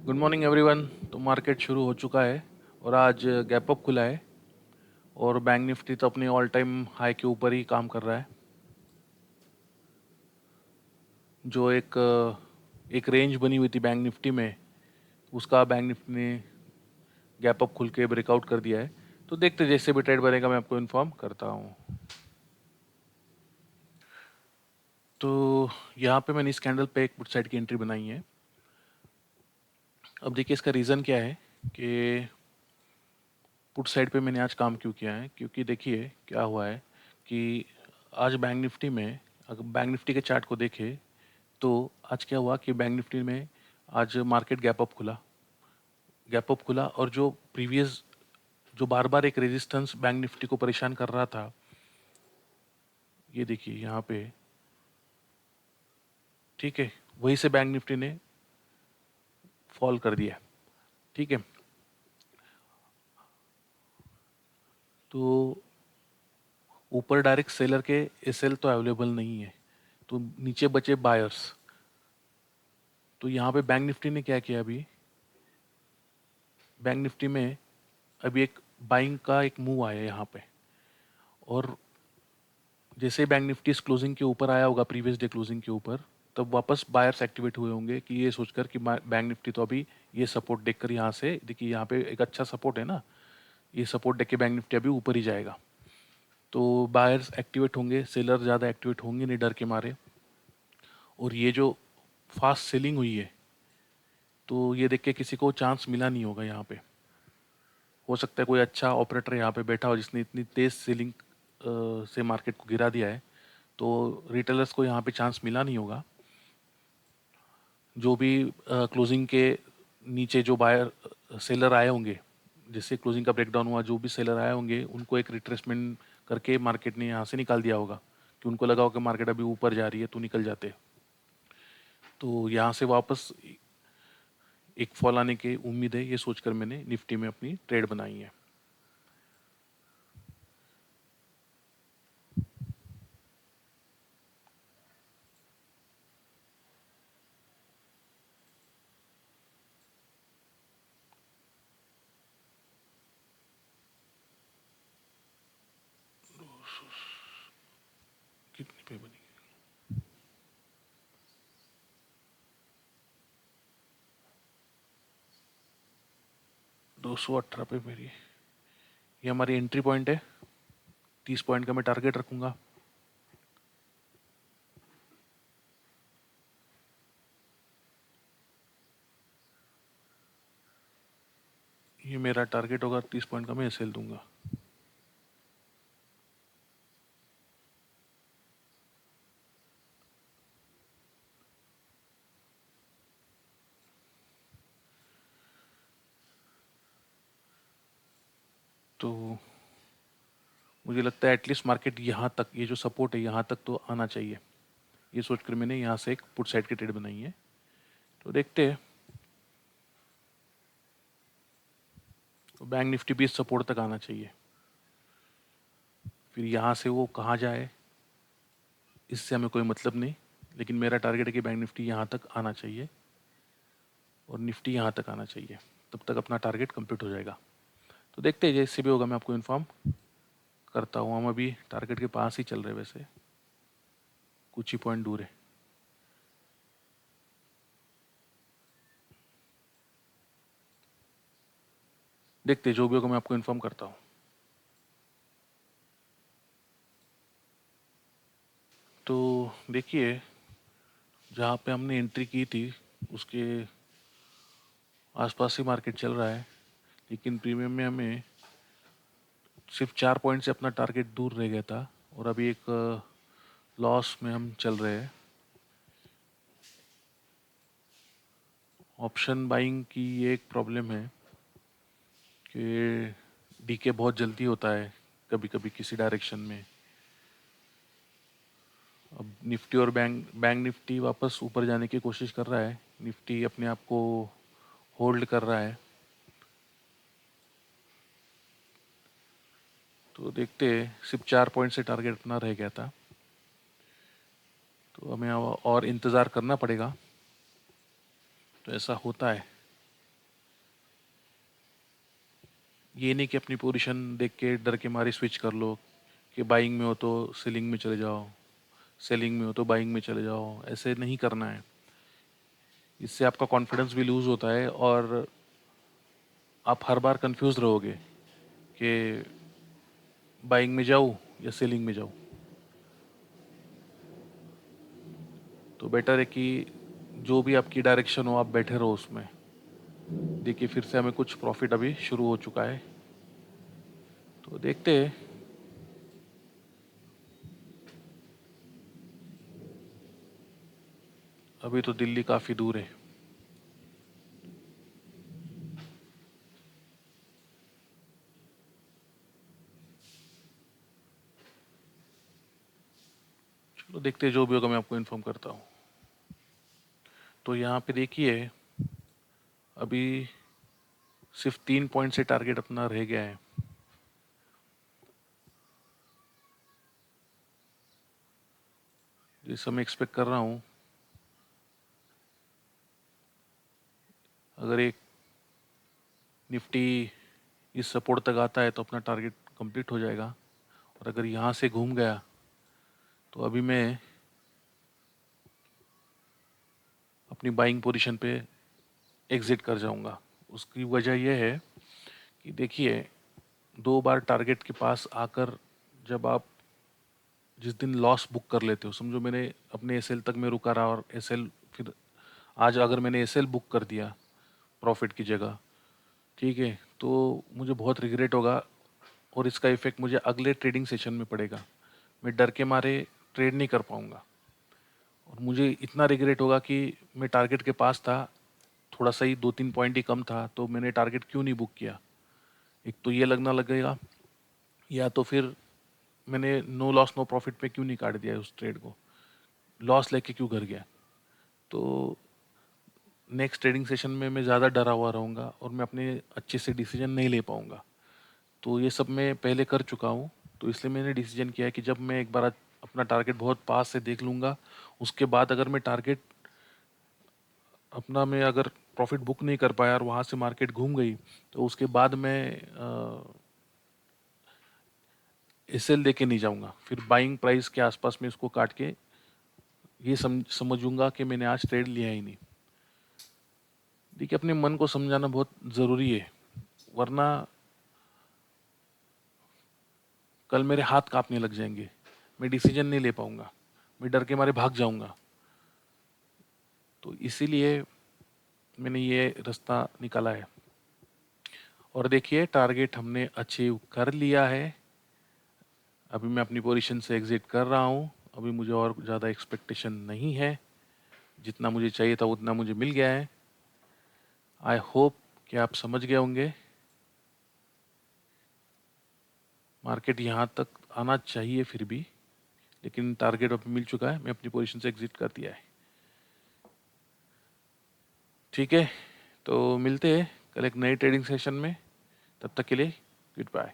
Good morning everyone. तो market शुरू हो चुका है और आज गैप अप खुला है और बैंक निफ्टी तो अपने ऑल टाइम हाई के ऊपर ही काम कर रहा है। जो एक रेंज बनी हुई थी बैंक निफ्टी में, उसका बैंक निफ्टी ने गैप अप खुल के ब्रेकआउट कर दिया है। तो देखते जैसे भी ट्रेड बनेगा मैं आपको इन्फॉर्म करता हूँ। तो यहाँ पे मैंने इस कैंडल पे एक पुट साइड की एंट्री बनाई है। अब देखिए इसका रीज़न क्या है कि पुट साइड पे मैंने आज काम क्यों किया है, क्योंकि देखिए क्या हुआ है कि आज बैंक निफ्टी में, अगर बैंक निफ्टी के चार्ट को देखें तो आज क्या हुआ कि बैंक निफ्टी में आज मार्केट गैप अप खुला और जो प्रीवियस, जो बार बार एक रेजिस्टेंस बैंक निफ्टी को परेशान कर रहा था, ये देखिए यहाँ पे, ठीक है, वहीं से बैंक निफ्टी ने फॉल कर दिया। ठीक है, तो ऊपर डायरेक्ट सेलर के एसएल तो अवेलेबल नहीं है, तो नीचे बचे बायर्स। तो यहाँ पे बैंक निफ्टी ने क्या किया, अभी बैंक निफ्टी में अभी एक बाइंग का एक मूव आया यहाँ पे, और जैसे बैंक निफ्टी इस क्लोजिंग के ऊपर आया होगा, प्रीवियस डे क्लोजिंग के ऊपर, तब वापस बायर्स एक्टिवेट हुए होंगे कि ये सोचकर कि बैंक निफ्टी तो अभी ये सपोर्ट देखकर, यहाँ से देखिए यहाँ पे एक अच्छा सपोर्ट है ना, ये सपोर्ट देख के बैंक निफ्टी अभी ऊपर ही जाएगा। तो बायर्स एक्टिवेट होंगे, सेलर ज़्यादा एक्टिवेट होंगे नहीं डर के मारे। और ये जो फास्ट सेलिंग हुई है, तो ये देख के किसी को चांस मिला नहीं होगा यहाँ पे। हो सकता है कोई अच्छा ऑपरेटर यहाँ पे बैठा हो जिसने इतनी तेज सेलिंग से मार्केट को गिरा दिया है, तो रिटेलर्स को यहाँ पे चांस मिला नहीं होगा। जो भी क्लोजिंग के नीचे जो बायर सेलर आए होंगे, जिससे क्लोजिंग का ब्रेकडाउन हुआ, जो भी सेलर आए होंगे उनको एक रिट्रेसमेंट करके मार्केट ने यहाँ से निकाल दिया होगा, कि उनको लगा होगा मार्केट अभी ऊपर जा रही है तो निकल जाते। तो यहाँ से वापस एक फॉल आने की उम्मीद है, ये सोचकर मैंने निफ्टी में अपनी ट्रेड बनाई है। कितनी पे बनी? 218 पे मेरी, ये हमारी एंट्री पॉइंट है। 30 पॉइंट का मैं टारगेट रखूंगा। ये मेरा टारगेट होगा, 30 पॉइंट का मैं सेल दूंगा। तो मुझे लगता है एटलीस्ट मार्केट यहाँ तक, ये जो सपोर्ट है यहाँ तक तो आना चाहिए, ये सोचकर मैंने यहाँ से एक पुट साइड की ट्रेड बनाई है। तो देखते हैं, तो बैंक निफ्टी भी इस सपोर्ट तक आना चाहिए, फिर यहाँ से वो कहाँ जाए इससे हमें कोई मतलब नहीं, लेकिन मेरा टारगेट है कि बैंक निफ्टी यहाँ तक आना चाहिए और निफ्टी यहाँ तक आना चाहिए, तब तक अपना टारगेट कंप्लीट हो जाएगा। तो देखते हैं, जैसे भी होगा मैं आपको इन्फॉर्म करता हूँ। हम अभी टारगेट के पास ही चल रहे हैं, वैसे कुछ ही पॉइंट दूर है। देखते हैं, जो भी होगा मैं आपको इन्फॉर्म करता हूँ। तो देखिए, जहाँ पे हमने एंट्री की थी उसके आसपास ही मार्केट चल रहा है, लेकिन प्रीमियम में हमें सिर्फ 4 पॉइंट से अपना टारगेट दूर रह गया था, और अभी एक लॉस में हम चल रहे हैं। ऑप्शन बाइंग की ये एक प्रॉब्लम है कि डीके बहुत जल्दी होता है कभी कभी किसी डायरेक्शन में। अब निफ्टी और बैंक निफ्टी वापस ऊपर जाने की कोशिश कर रहा है, निफ्टी अपने आप को होल्ड कर रहा है। तो देखते हैं, सिर्फ 4 पॉइंट से टारगेट अपना रह गया था, तो हमें और इंतज़ार करना पड़ेगा। तो ऐसा होता है, ये नहीं कि अपनी पोजीशन देख के डर के मारे स्विच कर लो कि बाइंग में हो तो सेलिंग में चले जाओ, सेलिंग में हो तो बाइंग में चले जाओ। ऐसे नहीं करना है। इससे आपका कॉन्फिडेंस भी लूज़ होता है और आप हर बार कंफ्यूज रहोगे कि बाइंग में जाऊँ या सेलिंग में जाऊँ। तो बेटर है कि जो भी आपकी डायरेक्शन हो आप बैठे रहो उसमें। देखिए फिर से हमें कुछ प्रॉफिट अभी शुरू हो चुका है, तो देखते हैं। अभी तो दिल्ली काफ़ी दूर है। चलो देखते हैं, जो भी होगा मैं आपको इन्फॉर्म करता हूँ। तो यहाँ पे देखिए अभी सिर्फ 3 पॉइंट से टारगेट अपना रह गया है। जैसे मैं एक्सपेक्ट कर रहा हूँ, अगर एक निफ्टी इस सपोर्ट तक आता है तो अपना टारगेट कंप्लीट हो जाएगा। और अगर यहाँ से घूम गया तो अभी मैं अपनी बाइंग पोजीशन पे एग्जिट कर जाऊंगा। उसकी वजह यह है कि देखिए 2 बार टारगेट के पास आकर जब आप जिस दिन लॉस बुक कर लेते हो, समझो मैंने अपने एसएल तक में रुका रहा और एसएल फिर आज अगर मैंने एसएल बुक कर दिया प्रॉफिट की जगह, ठीक है, तो मुझे बहुत रिग्रेट होगा और इसका इफेक्ट मुझे अगले ट्रेडिंग सेशन में पड़ेगा। मैं डर के मारे ट्रेड नहीं कर पाऊंगा और मुझे इतना रिग्रेट होगा कि मैं टारगेट के पास था, थोड़ा सा ही 2-3 पॉइंट ही कम था तो मैंने टारगेट क्यों नहीं बुक किया। एक तो ये लगना लगेगा, या तो फिर मैंने नो लॉस नो प्रॉफिट पे क्यों नहीं काट दिया उस ट्रेड को, लॉस लेके क्यों घर गया। तो नेक्स्ट ट्रेडिंग सेशन में मैं ज़्यादा डरा हुआ रहूँगा और मैं अपने अच्छे से डिसीजन नहीं ले पाऊँगा। तो ये सब मैं पहले कर चुका हूँ, तो इसलिए मैंने डिसीजन किया है कि जब मैं एक बार अपना टारगेट बहुत पास से देख लूँगा, उसके बाद अगर मैं टारगेट अपना मैं अगर प्रॉफिट बुक नहीं कर पाया और वहाँ से मार्केट घूम गई, तो उसके बाद मैं एसएल दे के नहीं जाऊँगा। फिर बाइंग प्राइस के आसपास में इसको काट के ये समझूंगा कि मैंने आज ट्रेड लिया ही नहीं। देखिए अपने मन को समझाना बहुत ज़रूरी है, वरना कल मेरे हाथ कांपने लग जाएंगे, मैं डिसीजन नहीं ले पाऊंगा, मैं डर के मारे भाग जाऊंगा। तो इसीलिए मैंने ये रास्ता निकाला है। और देखिए टारगेट हमने अचीव कर लिया है। अभी मैं अपनी पोजीशन से एग्जिट कर रहा हूँ। अभी मुझे और ज़्यादा एक्सपेक्टेशन नहीं है, जितना मुझे चाहिए था उतना मुझे मिल गया है। आई होप कि आप समझ गए होंगे। मार्केट यहाँ तक आना चाहिए फिर भी, लेकिन टारगेट अब मिल चुका है, मैं अपनी पोजीशन से एग्जिट कर दिया है। ठीक है, तो मिलते हैं कल एक नए ट्रेडिंग सेशन में। तब तक के लिए गुड बाय।